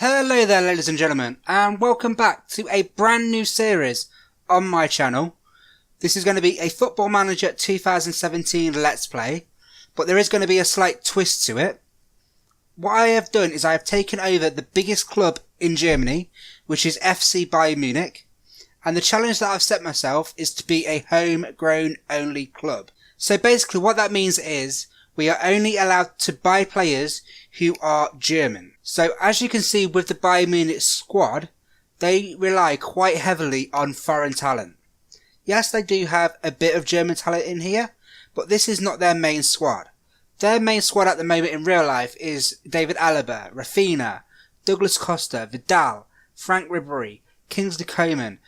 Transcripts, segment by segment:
Hello there ladies and gentlemen, and welcome back to a brand new series on my channel. This is going to be a Football Manager 2017 Let's Play, but there is going to be a slight twist to it. What I have done is I have taken over the biggest club in Germany, which is FC Bayern Munich, and the challenge that I've set myself is to be a homegrown only club. So basically what that means is we are only allowed to buy players who are German. So as you can see with the Bayern Munich squad, they rely quite heavily on foreign talent. Yes, they do have a bit of German talent in here, but this is not their main squad. Their main squad at the moment in real life is David Alaba, Rafinha, Douglas Costa, Vidal, Frank Ribery, Kingsley Coman.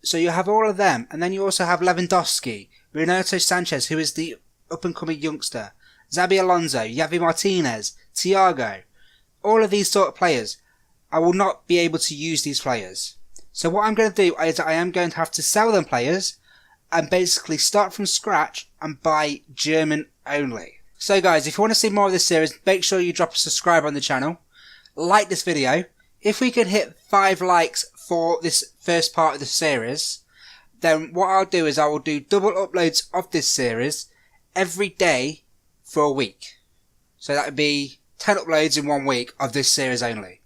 So you have all of them, and then you also have Lewandowski, Renato Sanchez, who is the up-and-coming youngster, Xabi Alonso, Javi Martinez, Thiago. All of these sort of players. I will not be able to use these players. So what I'm going to do is I am going to have to sell them players and basically start from scratch and buy German only. So guys, if you want to see more of this series, make sure you drop a subscribe on the channel. Like this video. If we can hit 5 likes for this first part of the series, then what I'll do is I will do double uploads of this series every day for a week. So that would be 10 uploads in 1 week of this series only.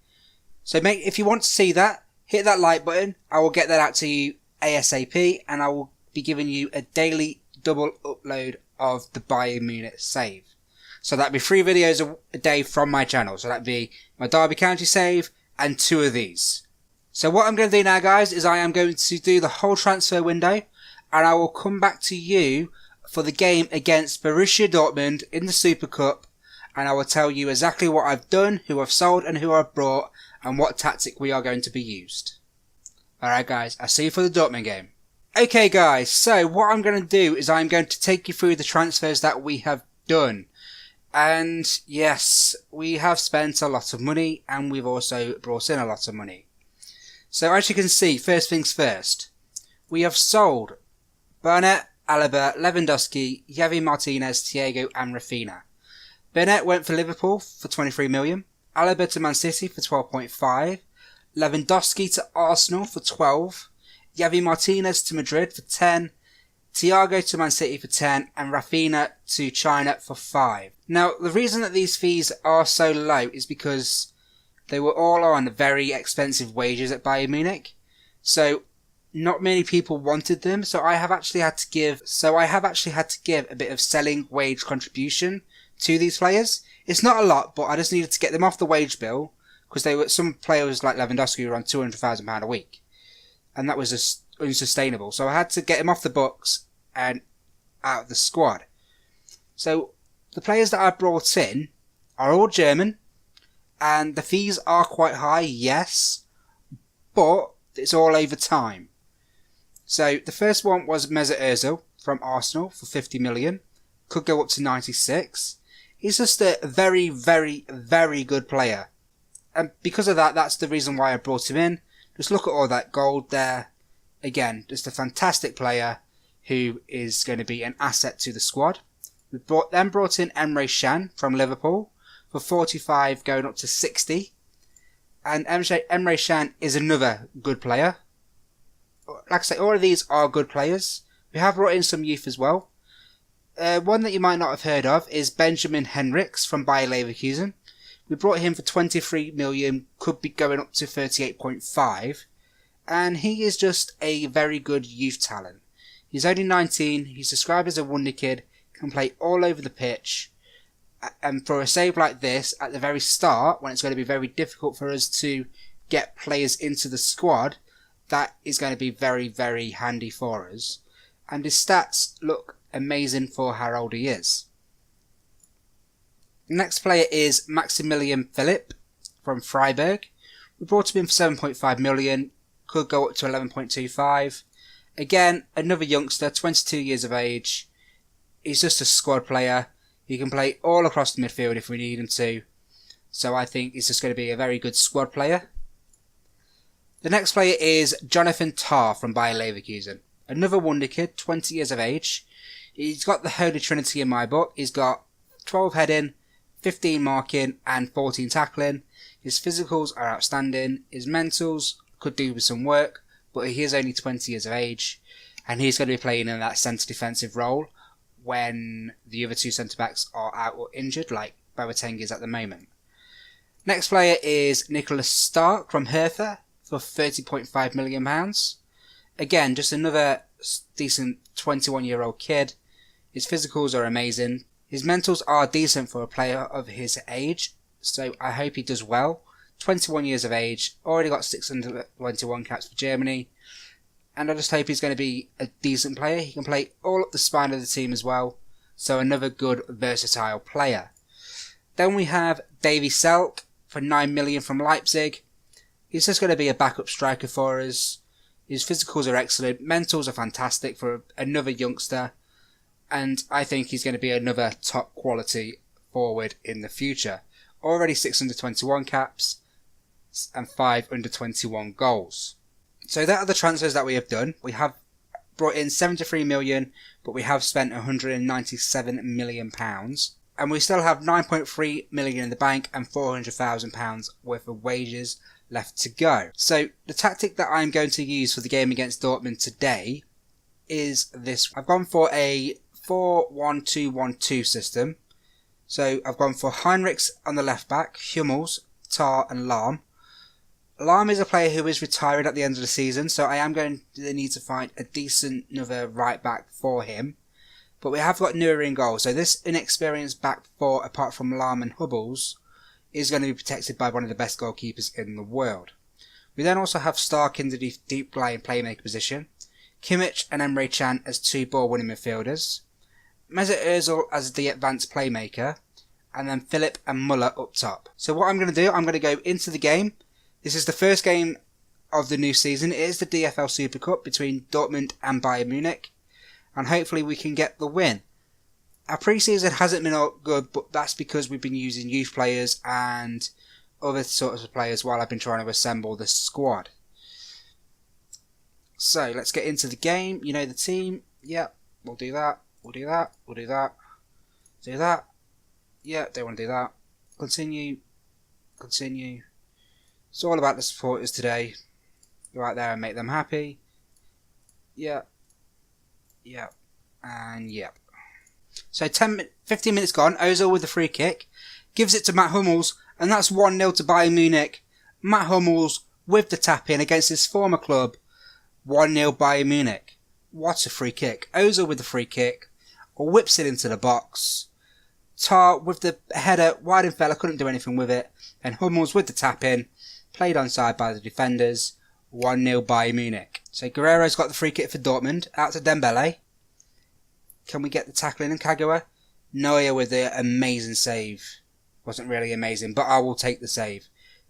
So if you want to see that, hit that like button. I will get that out to you ASAP, and I will be giving you a daily double upload of the Bayern Munich save. So that'd be 3 videos a day from my channel. So that'd be my Derby County save and 2 of these. So what I'm going to do now, guys, is I am going to do the whole transfer window, and I will come back to you for the game against Borussia Dortmund in the Super Cup, and I will tell you exactly what I've done, who I've sold and who I've brought, and what tactic we are going to be used. Alright guys, I'll see you for the Dortmund game. Okay guys, so what I'm going to do is I'm going to take you through the transfers that we have done. And yes, we have spent a lot of money, and we've also brought in a lot of money. So as you can see, first things first, we have sold Bernat, Alaba, Lewandowski, Javi Martinez, Thiago and Rafinha. Bernat went for Liverpool for 23 million, Alaba to Man City for 12.5, Lewandowski to Arsenal for 12, Javi Martinez to Madrid for 10, Thiago to Man City for 10, and Rafinha to China for 5. Now, the reason that these fees are so low is because they were all on very expensive wages at Bayern Munich. So not many people wanted them, so I have actually had to give a bit of selling wage contribution to these players. It's not a lot, but I just needed to get them off the wage bill, because some players like Lewandowski were on £200,000 a week, and that was just unsustainable. So I had to get him off the books and out of the squad. So the players that I brought in are all German, and the fees are quite high, yes, but it's all over time. So the first one was Mesut Ozil from Arsenal for 50 million. Could go up to 96. He's just a very, very, very good player. And because of that, that's the reason why I brought him in. Just look at all that gold there. Again, just a fantastic player who is going to be an asset to the squad. We brought in Emre Can from Liverpool for 45 going up to 60. And Emre Can is another good player. Like I say, all of these are good players. We have brought in some youth as well. One that you might not have heard of is Benjamin Henrichs from Bayer Leverkusen. We brought him for 23 million, could be going up to 38.5. And he is just a very good youth talent. He's only 19, he's described as a wonderkid, can play all over the pitch. And for a save like this, at the very start, when it's going to be very difficult for us to get players into the squad, that is going to be very, very handy for us. And his stats look amazing for how old he is. The next player is Maximilian Philipp from Freiburg. We brought him in for 7.5 million. Could go up to 11.25. Again, another youngster, 22 years of age. He's just a squad player. He can play all across the midfield if we need him to. So I think he's just going to be a very good squad player. The next player is Jonathan Tah from Bayer Leverkusen. Another wonderkid, 20 years of age. He's got the Holy Trinity in my book. He's got 12 heading, 15 marking and 14 tackling. His physicals are outstanding. His mentals could do with some work, but he is only 20 years of age, and he's going to be playing in that centre defensive role when the other two centre backs are out or injured, like Boateng is at the moment. Next player is Nicholas Stark from Hertha for £30.5 million. Again, just another decent 21-year-old kid. His physicals are amazing. His mentals are decent for a player of his age, so I hope he does well. 21 years of age, already got 621 caps for Germany, and I just hope he's going to be a decent player. He can play all up the spine of the team as well, so another good, versatile player. Then we have Davy Selk for $9 million from Leipzig. He's just going to be a backup striker for us. His physicals are excellent, mentals are fantastic for another youngster, and I think he's going to be another top quality forward in the future. Already 621 caps and 5 under 21 goals. So that are the transfers that we have done. We have brought in 73 million, but we have spent 197 million pounds. And we still have 9.3 million in the bank and 400,000 pounds worth of wages left to go. So the tactic that I'm going to use for the game against Dortmund today is this. I've gone for a 4-1-2-1-2 system. So I've gone for Heinrichs on the left back, Hummels, Tar and Lahm. Lahm is a player who is retiring at the end of the season, so I am going to need to find a decent another right back for him. But we have got Neuer in goal, so this inexperienced back four, apart from Lahm and Hummels, is going to be protected by one of the best goalkeepers in the world. We then also have Stark in the deep lying playmaker position, Kimmich and Emre Can as two ball-winning midfielders, Mesut Ozil as the advanced playmaker, and then Philip and Muller up top. So what I'm going to do, I'm going to go into the game. This is the first game of the new season. It is the DFL Super Cup between Dortmund and Bayern Munich, and hopefully we can get the win. Our pre-season hasn't been all good, but that's because we've been using youth players and other sorts of players while I've been trying to assemble the squad. So let's get into the game. You know the team. Yep, we'll do that. We'll do that. We'll do that. Do that. Yeah, don't want to do that. Continue. Continue. It's all about the supporters today. Go out there and make them happy. Yep. Yep. And yep. So 15 minutes gone. Ozil with the free kick. Gives it to Matt Hummels. And that's 1-0 to Bayern Munich. Matt Hummels with the tap in against his former club. 1-0 Bayern Munich. What a free kick. Ozil with the free kick. Whips it into the box. Tar with the header. Weidenfeller couldn't do anything with it. And Hummels with the tap in. Played onside by the defenders. 1-0 Bayern Munich. So Guerreiro's got the free kick for Dortmund. Out to Dembele. Can we get the tackling in Kagawa? Neuer with the amazing save. Wasn't really amazing, but I will take the save.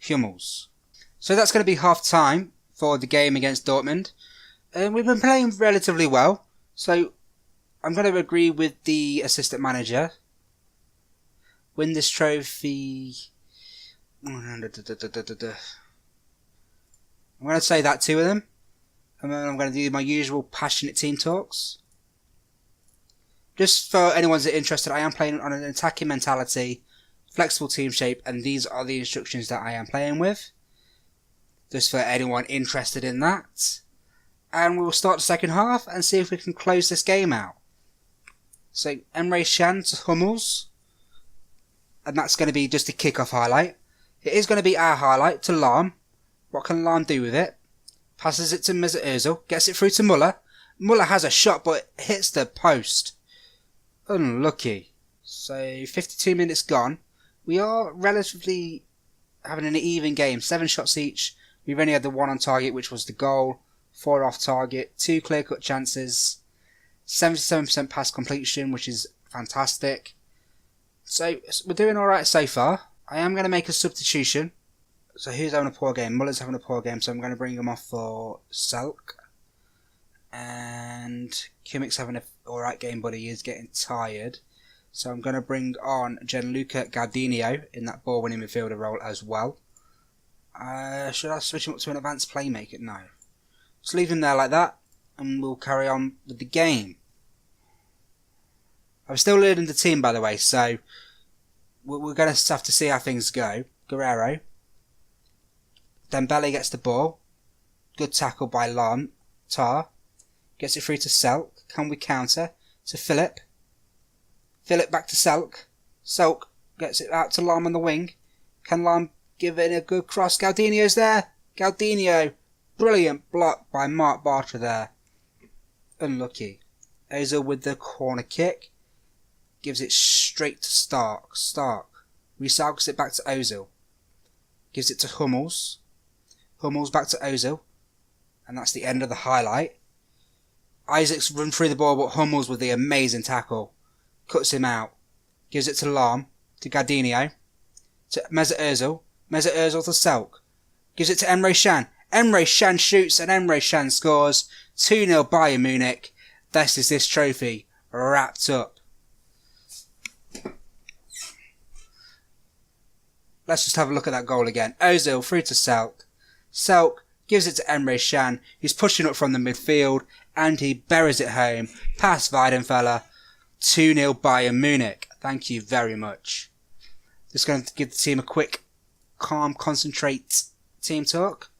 Hummels. So that's going to be half time for the game against Dortmund. We've been playing relatively well. So I'm going to agree with the assistant manager. Win this trophy. I'm going to say that to them. And then I'm going to do my usual passionate team talks. Just for anyone that's interested, I am playing on an attacking mentality, flexible team shape, and these are the instructions that I am playing with. Just for anyone interested in that. And we will start the second half and see if we can close this game out. So, Emre Can to Hummels. And that's going to be just a kick-off highlight. It is going to be our highlight to Lahm. What can Lahm do with it? Passes it to Mesut Ozil. Gets it through to Muller. Muller has a shot, but it hits the post. Unlucky. So 52 minutes gone. We are relatively having an even game. 7 shots each. We've only had the 1 on target, which was the goal. 4 off target. 2 clear-cut chances. 77% pass completion, which is fantastic. So we're doing alright so far. I am going to make a substitution. So who's having a poor game? Muller's having a poor game, so I'm going to bring him off for Selk. And Kimmich's having an alright game, but he is getting tired. So I'm going to bring on Gianluca Gardino in that ball-winning midfielder role as well. Should I switch him up to an advanced playmaker? No. Just leave him there like that, and we'll carry on with the game. I'm still leading the team, by the way, so we're going to have to see how things go. Guerreiro. Dembele gets the ball. Good tackle by Tar. Gets it through to Selk. Can we counter? To Philip. Philip back to Selk. Selk gets it out to Lam on the wing. Can Lam give it a good cross? Galdinio's there. Galdinio. Brilliant block by Mark Bartra there. Unlucky. Ozil with the corner kick. Gives it straight to Stark. Stark recycles it back to Ozil. Gives it to Hummels. Hummels back to Ozil. And that's the end of the highlight. Isaac's run through the ball, but Hummels with the amazing tackle. Cuts him out. Gives it to Lam. To Gardinio. To Mesut Ozil. Mesut Ozil to Selk. Gives it to Emre Can. Emre Can shoots and Emre Can scores. 2-0 Bayern Munich. This is this trophy wrapped up. Let's just have a look at that goal again. Ozil through to Selk. Selk gives it to Emre Can. He's pushing up from the midfield and he buries it home. Past Weidenfeller. 2-0 Bayern Munich. Thank you very much. Just going to give the team a quick, calm, concentrate team talk.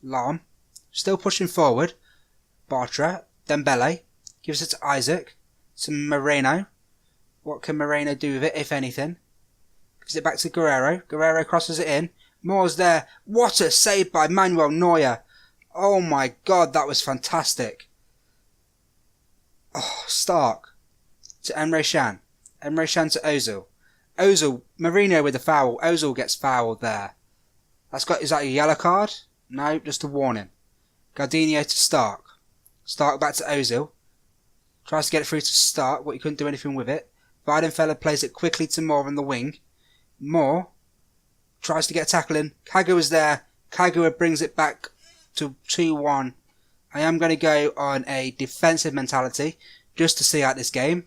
Lam. Still pushing forward. Bartra. Dembele. Gives it to Isaac. To Moreno. What can Moreno do with it, if anything? Gives it back to Guerrero. Guerrero crosses it in. Moore's there. What a save by Manuel Neuer. Oh my god, that was fantastic. Oh, Stark. To Emre Can. Emre Can to Ozil. Ozil. Mourinho with the foul. Ozil gets fouled there. Is that a yellow card? No, just a warning. Gardinio to Stark. Stark back to Ozil. Tries to get it through to Stark, but he couldn't do anything with it. Weidenfeller plays it quickly to Moore on the wing. Moore tries to get a tackle in. Kagawa is there. Kagawa brings it back to 2-1. I am going to go on a defensive mentality just to see out this game.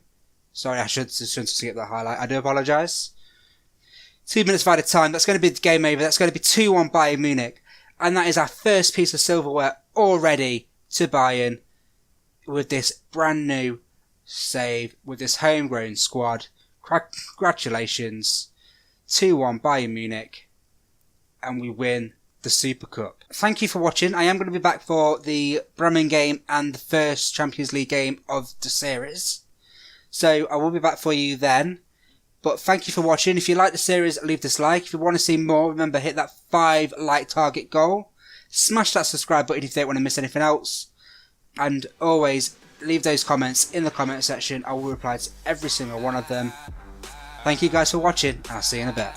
Sorry, I shouldn't skip that highlight. I do apologise. 2 minutes of added time. That's going to be the game over. That's going to be 2-1 Bayern Munich. And that is our first piece of silverware already to Bayern with this brand new save with this homegrown squad. Congratulations. 2-1 Bayern Munich. And we win the Super Cup. Thank you for watching. I am going to be back for the Bremen game and the first Champions League game of the series. So I will be back for you then. But thank you for watching. If you like the series, leave this like. If you want to see more, remember hit that 5 like target goal. Smash that subscribe button if you don't want to miss anything else. And always leave those comments in the comment section. I will reply to every single one of them. Thank you guys for watching, and I'll see you in a bit.